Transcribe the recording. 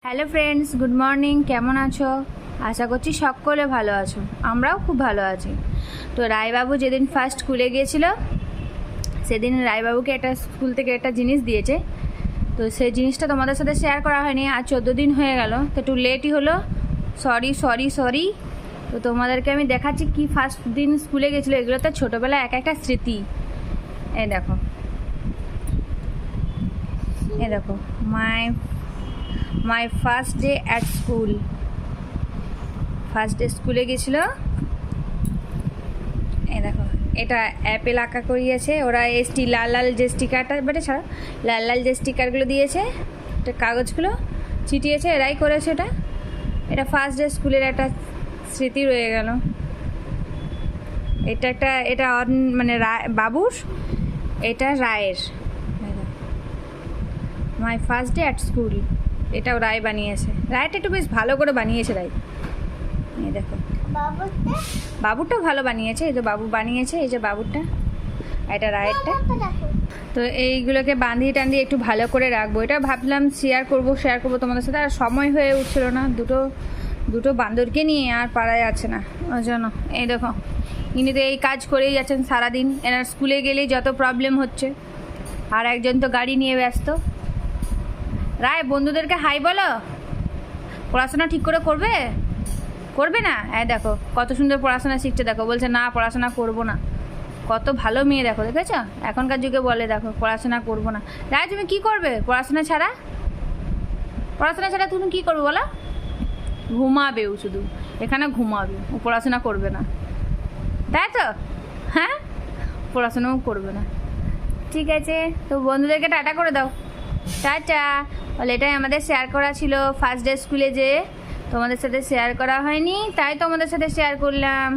Hello friends, good morning. কেমন আছো? আশা করছি সকলে ভালো আছো। আমরাও খুব ভালো আছি। তো রায়বাবু যেদিন ফার্স্ট স্কুলে গিয়েছিল সেদিন রায়বাবুকে একটা স্কুল থেকে একটা জিনিস দিয়েছে। তো সেই জিনিসটা তোমাদের সাথে শেয়ার করা হয়নি। আর 14 দিন হয়ে গেল, তো একটু লেটই হলো। Sorry sorry sorry. তো তোমাদেরকে আমি দেখাচ্ছি কি ফার্স্ট দিন স্কুলে গেছিলো। এগুলো তো ছোটোবেলা এক একটা স্মৃতি। এই দেখো, এই দেখো, my first day at school. First day স্কুলে গেছিলো। এই দেখো, এটা অ্যাপেল আঁকা করিয়েছে ওরা। লাল লাল যে স্টিকারটা বেটে ছাড়া, লাল লাল যে স্টিকারগুলো দিয়েছে, এটা কাগজগুলো চিটিয়েছে, এরাই করেছে। এটা ফার্স্ট ডে স্কুলের একটা স্মৃতি রয়ে গেল। এটা মানে বাবুর, এটা রায়ের। My first day at school, এটাও রায় বানিয়েছে। রায়টা একটু বেশ ভালো করে বানিয়েছে রায়। এই দেখো, বাবুরটা ভালো বানিয়েছে। এই যে বাবু বানিয়েছে, এই যে বাবুরটা, এটা রায়েরটা। তো এইগুলোকে বাঁধিয়ে টান্দিয়ে একটু ভালো করে রাখবো। এটা ভাবলাম শেয়ার করবো তোমাদের সাথে। আর সময় হয়ে উঠছিল না, দুটো বান্দরকে নিয়ে আর পারা যাচ্ছে না ওই জন্য। এই দেখো, ইনি তো এই কাজ করেই যাচ্ছেন সারাদিন। এনার স্কুলে গেলেই যত প্রবলেম হচ্ছে। আর একজন তো গাড়ি নিয়ে ব্যস্ত। রায়, বন্ধুদেরকে হাই বলো। পড়াশোনা ঠিক করে করবে না? দেখো কত সুন্দর পড়াশোনা শিখছে। দেখো, বলছে না পড়াশোনা করবো না। কত ভালো মেয়ে, দেখো, দেখেছ? এখনকার যুগে বলে দেখো পড়াশোনা করবো না। রায়, তুমি কি করবে পড়াশোনা ছাড়া তুমি কি করবে বলো? ঘুমাবে ও, শুধু এখানে ঘুমাবে ও, পড়াশোনা করবে না, তাই তো? হ্যাঁ, পড়াশোনাও করবে না। ঠিক আছে, তো বন্ধুদেরকে টাটা করে দাও। টাটা। বলে এটাই আমাদের শেয়ার করা ছিল ফার্স্ট ডে স্কুলে, যে তোমাদের সাথে শেয়ার করা হয়নি, তাই তোমাদের সাথে শেয়ার করলাম।